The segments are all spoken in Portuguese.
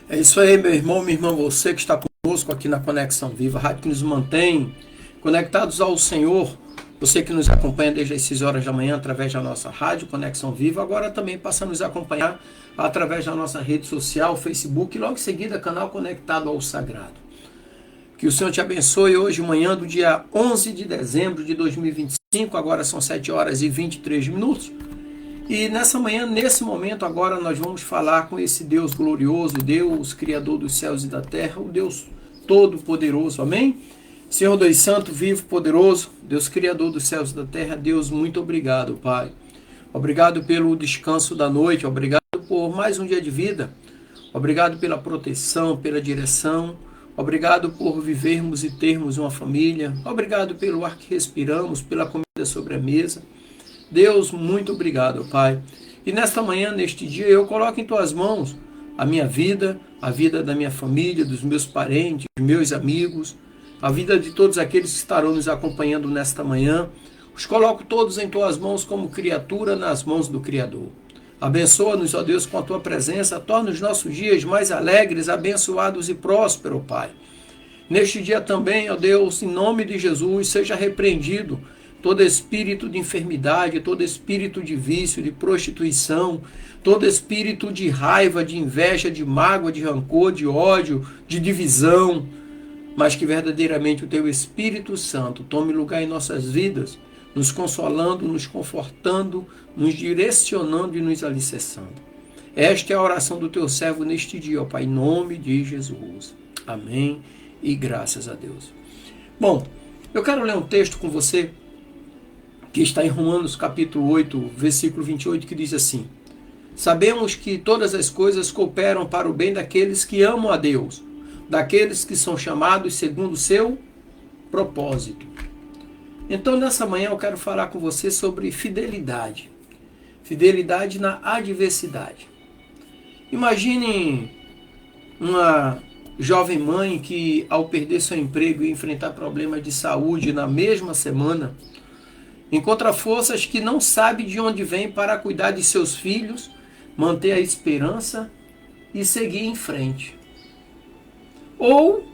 É isso aí, meu irmão, minha irmã, você que está conosco aqui na Conexão Viva, a rádio que nos mantém conectados ao Senhor. Você que nos acompanha desde as 6 horas da manhã através da nossa rádio Conexão Viva, agora também passa a nos acompanhar através da nossa rede social, Facebook, e logo em seguida canal Conectado ao Sagrado. Que o Senhor te abençoe hoje, manhã do dia 11 de dezembro de 2025, agora são 7 horas e 23 minutos. E nessa manhã, nesse momento agora, nós vamos falar com esse Deus glorioso, Deus Criador dos céus e da terra, o Deus Todo-Poderoso, amém? Senhor Deus Santo, vivo, poderoso, Deus Criador dos céus e da terra, Deus, muito obrigado, Pai. Obrigado pelo descanso da noite, obrigado por mais um dia de vida, obrigado pela proteção, pela direção, obrigado por vivermos e termos uma família, obrigado pelo ar que respiramos, pela comida sobre a mesa. Deus, muito obrigado, Pai. E nesta manhã, neste dia, eu coloco em Tuas mãos a minha vida, a vida da minha família, dos meus parentes, dos meus amigos, a vida de todos aqueles que estarão nos acompanhando nesta manhã. Os coloco todos em Tuas mãos como criatura nas mãos do Criador. Abençoa-nos, ó Deus, com a Tua presença, torna os nossos dias mais alegres, abençoados e prósperos, Pai. Neste dia também, ó Deus, em nome de Jesus, seja repreendido todo espírito de enfermidade, todo espírito de vício, de prostituição, todo espírito de raiva, de inveja, de mágoa, de rancor, de ódio, de divisão, mas que verdadeiramente o Teu Espírito Santo tome lugar em nossas vidas, nos consolando, nos confortando, nos direcionando e nos alicerçando. Esta é a oração do Teu servo neste dia, ó Pai, em nome de Jesus. Amém e graças a Deus. Bom, eu quero ler um texto com você que está em Romanos capítulo 8, versículo 28, que diz assim: Sabemos que todas as coisas cooperam para o bem daqueles que amam a Deus, daqueles que são chamados segundo o seu propósito. Então, nessa manhã eu quero falar com você sobre fidelidade. Fidelidade na adversidade. Imagine uma jovem mãe que, ao perder seu emprego e enfrentar problemas de saúde na mesma semana, encontra forças que não sabe de onde vem para cuidar de seus filhos, manter a esperança e seguir em frente. Ou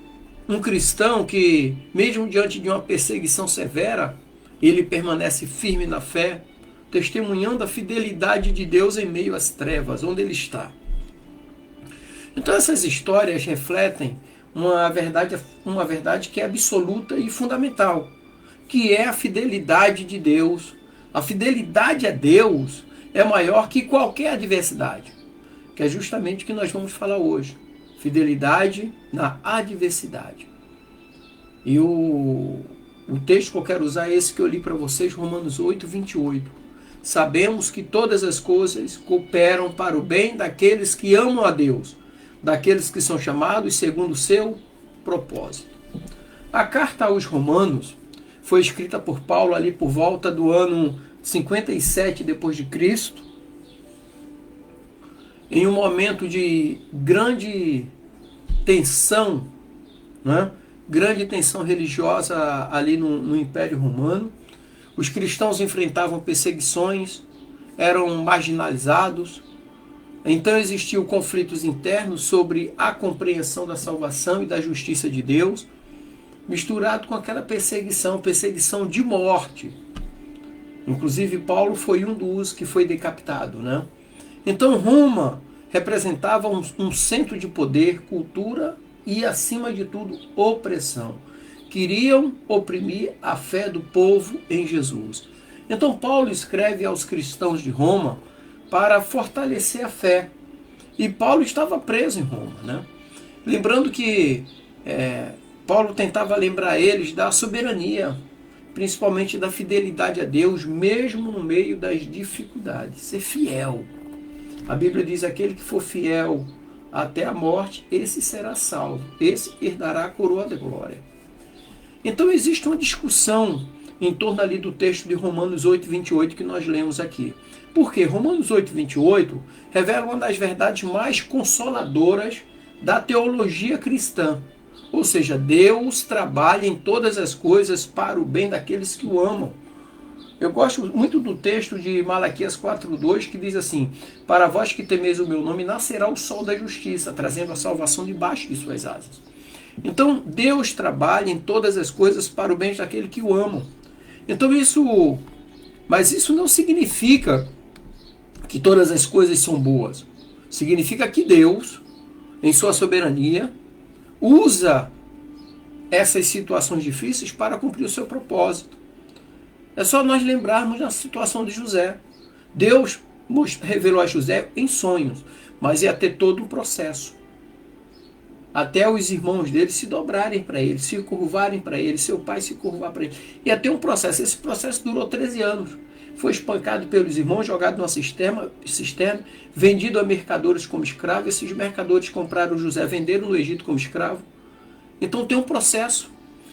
um cristão que, mesmo diante de uma perseguição severa, ele permanece firme na fé, testemunhando a fidelidade de Deus em meio às trevas, onde ele está. Então essas histórias refletem uma verdade que é absoluta e fundamental, que é a fidelidade de Deus. A fidelidade a Deus é maior que qualquer adversidade, que é justamente o que nós vamos falar hoje. Fidelidade na adversidade. E o texto que eu quero usar é esse que eu li para vocês, Romanos 8, 28. Sabemos que todas as coisas cooperam para o bem daqueles que amam a Deus, daqueles que são chamados segundo o seu propósito. A carta aos Romanos foi escrita por Paulo ali por volta do ano 57 depois de Cristo, em um momento de grande tensão, né? Grande tensão religiosa ali no Império Romano. Os cristãos enfrentavam perseguições, eram marginalizados. Então existiam conflitos internos sobre a compreensão da salvação e da justiça de Deus, misturado com aquela perseguição de morte. Inclusive Paulo foi um dos que foi decapitado, né? Então Roma representava um centro de poder, cultura e, acima de tudo, opressão. Queriam oprimir a fé do povo em Jesus. Então Paulo escreve aos cristãos de Roma para fortalecer a fé. E Paulo estava preso em Roma, né? Lembrando que Paulo tentava lembrar eles da soberania, principalmente da fidelidade a Deus, mesmo no meio das dificuldades. Ser fiel. A Bíblia diz: aquele que for fiel até a morte, esse será salvo. Esse herdará a coroa da glória. Então existe uma discussão em torno ali do texto de Romanos 8, 28 que nós lemos aqui. Por quê? Romanos 8, 28 revela uma das verdades mais consoladoras da teologia cristã. Ou seja, Deus trabalha em todas as coisas para o bem daqueles que o amam. Eu gosto muito do texto de Malaquias 4:2, que diz assim: para vós que temeis o meu nome, nascerá o sol da justiça, trazendo a salvação debaixo de suas asas. Então, Deus trabalha em todas as coisas para o bem daquele que o amam. Então, mas isso não significa que todas as coisas são boas. Significa que Deus, em sua soberania, usa essas situações difíceis para cumprir o seu propósito. É só nós lembrarmos da situação de José. Deus revelou a José em sonhos, mas ia ter todo um processo. Até os irmãos dele se dobrarem para ele, se curvarem para ele, seu pai se curvar para ele. Ia ter um processo. Esse processo durou 13 anos. Foi espancado pelos irmãos, jogado numa cisterna, vendido a mercadores como escravo. Esses mercadores compraram José, venderam no Egito como escravo. Então tem um processo.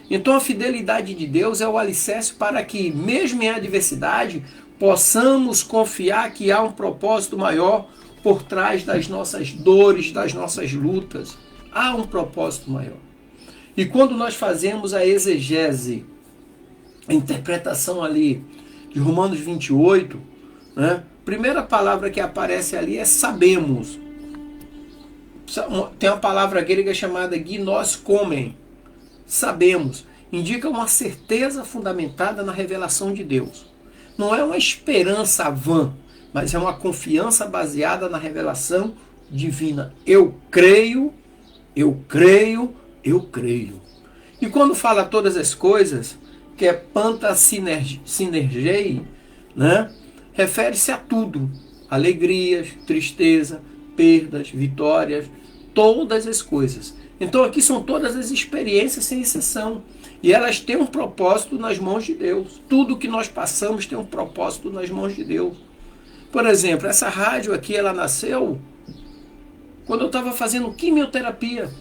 Então a fidelidade de Deus é o alicerce para que, mesmo em adversidade, possamos confiar que há um propósito maior por trás das nossas dores, das nossas lutas. Há um propósito maior. E quando nós fazemos a exegese, a interpretação ali de Romanos 28, né, a primeira palavra que aparece ali é sabemos. Tem uma palavra grega chamada gnoskomen. Sabemos. Indica uma certeza fundamentada na revelação de Deus. Não é uma esperança vã, mas é uma confiança baseada na revelação divina. Eu creio, eu creio, eu creio. E quando fala todas as coisas, que é panta sinergei, né, refere-se a tudo. Alegrias, tristeza, perdas, vitórias, todas as coisas. Então aqui são todas as experiências sem exceção. E elas têm um propósito nas mãos de Deus. Tudo que nós passamos tem um propósito nas mãos de Deus. Por exemplo, essa rádio aqui, ela nasceu quando eu estava fazendo quimioterapia.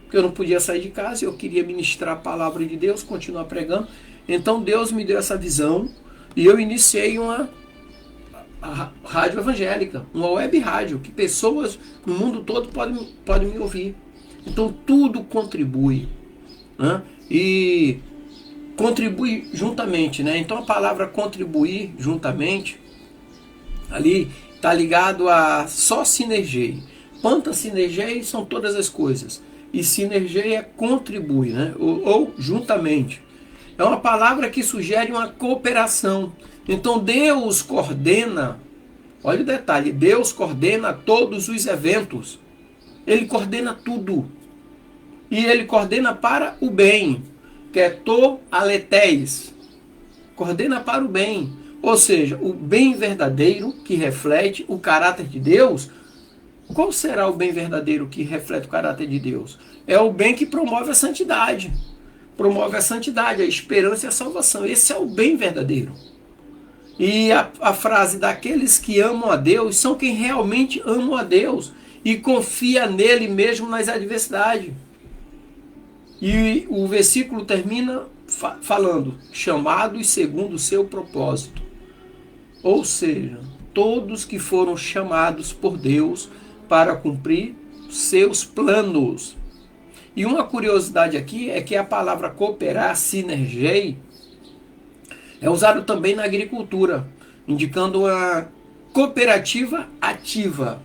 Porque eu não podia sair de casa, eu queria ministrar a palavra de Deus, continuar pregando. Então Deus me deu essa visão e eu iniciei a rádio evangélica, uma web rádio, que pessoas no mundo todo podem me ouvir. Então tudo contribui, né? E contribui juntamente, né? Então a palavra contribuir juntamente ali está ligado a só sinergia. Panta sinergia são todas as coisas e sinergia é contribui, né? Ou juntamente. É uma palavra que sugere uma cooperação. Então Deus coordena, olha o detalhe, Deus coordena todos os eventos. Ele coordena tudo. E ele coordena para o bem, que é to aletheis. Coordena para o bem. Ou seja, o bem verdadeiro que reflete o caráter de Deus. Qual será o bem verdadeiro que reflete o caráter de Deus? É o bem que promove a santidade. Promove a santidade, a esperança e a salvação. Esse é o bem verdadeiro. E a frase daqueles que amam a Deus são quem realmente amam a Deus e confia nele mesmo nas adversidades. E o versículo termina falando, chamados segundo o seu propósito. Ou seja, todos que foram chamados por Deus para cumprir seus planos. E uma curiosidade aqui é que a palavra cooperar, sinergei, é usado também na agricultura, indicando uma cooperativa ativa.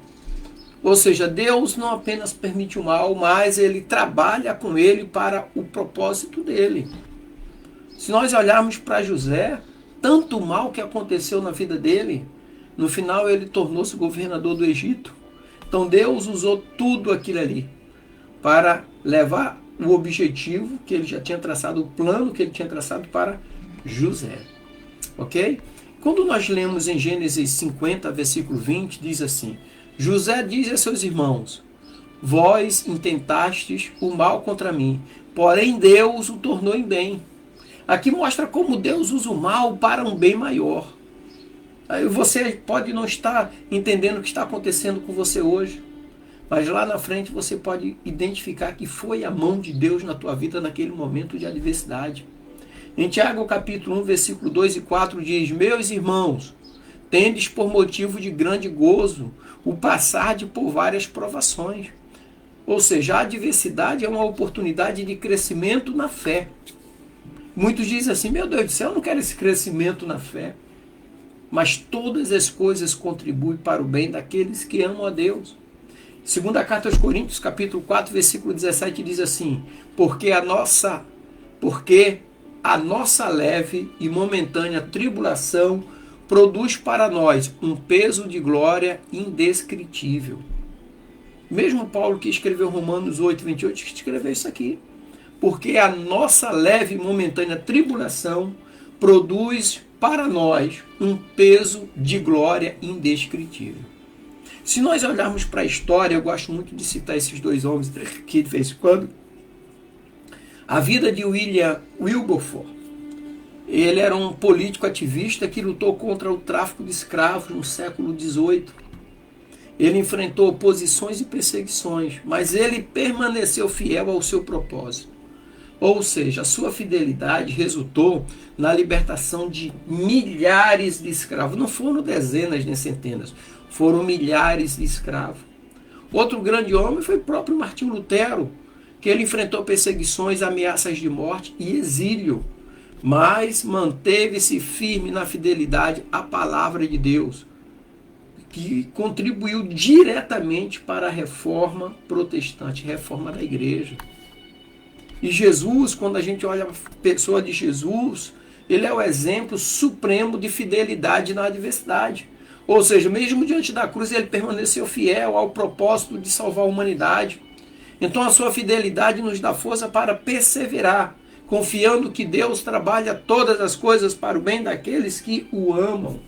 Ou seja, Deus não apenas permite o mal, mas ele trabalha com ele para o propósito dele. Se nós olharmos para José, tanto mal que aconteceu na vida dele, no final ele tornou-se governador do Egito. Então Deus usou tudo aquilo ali para levar o objetivo que ele já tinha traçado, o plano que ele tinha traçado para José. Ok? Quando nós lemos em Gênesis 50, versículo 20, diz assim: José diz a seus irmãos, vós intentastes o mal contra mim, porém Deus o tornou em bem. Aqui mostra como Deus usa o mal para um bem maior. Aí você pode não estar entendendo o que está acontecendo com você hoje, mas lá na frente você pode identificar que foi a mão de Deus na tua vida naquele momento de adversidade. Em Tiago capítulo 1, versículo 2 e 4 diz, meus irmãos, tendes por motivo de grande gozo o passar por várias provações. Ou seja, a adversidade é uma oportunidade de crescimento na fé. Muitos dizem assim, meu Deus do céu, eu não quero esse crescimento na fé. mas todas as coisas contribuem para o bem daqueles que amam a Deus. Segunda carta aos Coríntios, capítulo 4, versículo 17, diz assim: porque a nossa leve e momentânea tribulação produz para nós um peso de glória indescritível. Mesmo Paulo, que escreveu Romanos 8, 28, escreveu isso aqui. Porque a nossa leve e momentânea tribulação produz para nós um peso de glória indescritível. Se nós olharmos para a história, eu gosto muito de citar esses dois homens aqui de vez em quando. A vida de William Wilberforce. Ele era um político ativista que lutou contra o tráfico de escravos no século XVIII. Ele enfrentou oposições e perseguições, mas ele permaneceu fiel ao seu propósito. Ou seja, a sua fidelidade resultou na libertação de milhares de escravos. Não foram dezenas nem centenas, foram milhares de escravos. Outro grande homem foi o próprio Martinho Lutero, que ele enfrentou perseguições, ameaças de morte e exílio, mas manteve-se firme na fidelidade à palavra de Deus, que contribuiu diretamente para a reforma protestante, reforma da igreja. E Jesus, quando a gente olha a pessoa de Jesus, ele é o exemplo supremo de fidelidade na adversidade. Ou seja, mesmo diante da cruz, ele permaneceu fiel ao propósito de salvar a humanidade. Então a sua fidelidade nos dá força para perseverar, confiando que Deus trabalha todas as coisas para o bem daqueles que o amam.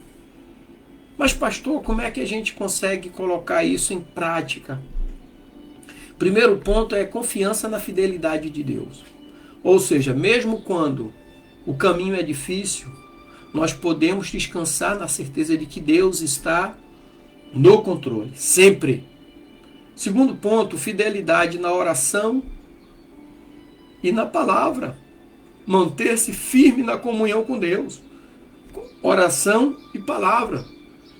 Mas pastor, como é que a gente consegue colocar isso em prática? Primeiro ponto é confiança na fidelidade de Deus. Ou seja, mesmo quando o caminho é difícil, nós podemos descansar na certeza de que Deus está no controle, sempre. Segundo ponto, fidelidade na oração e na palavra. Manter-se firme na comunhão com Deus. Oração e palavra.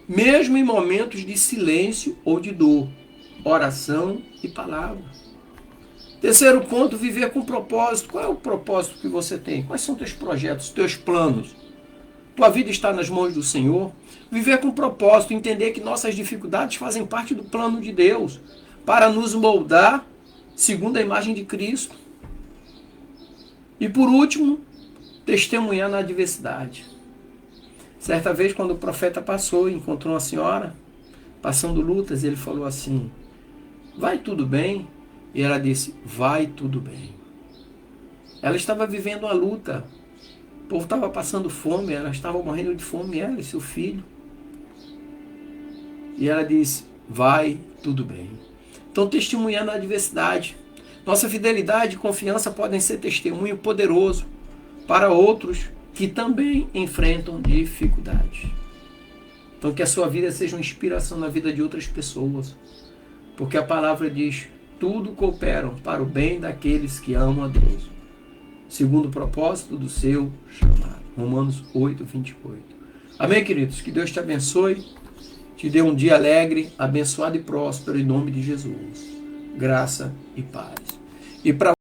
Mesmo em momentos de silêncio ou de dor. Oração e palavra. Terceiro ponto, viver com propósito. Qual é o propósito que você tem? Quais são teus projetos, teus planos? Tua vida está nas mãos do Senhor. Viver com propósito, entender que nossas dificuldades fazem parte do plano de Deus para nos moldar segundo a imagem de Cristo. E por último, testemunhar na adversidade. Certa vez, quando o profeta passou e encontrou uma senhora passando lutas, ele falou assim: vai tudo bem? E ela disse: vai tudo bem. Ela estava vivendo uma luta. O povo estava passando fome, ela estava morrendo de fome, ela e seu filho. E ela disse: vai tudo bem. Então, testemunhar na adversidade. Nossa fidelidade e confiança podem ser testemunho poderoso para outros que também enfrentam dificuldades. Então, que a sua vida seja uma inspiração na vida de outras pessoas. Porque a palavra diz: tudo cooperam para o bem daqueles que amam a Deus, segundo o propósito do seu chamado. Romanos 8, 28. Amém, queridos? Que Deus te abençoe, te dê um dia alegre, abençoado e próspero, em nome de Jesus. Graça e paz. E para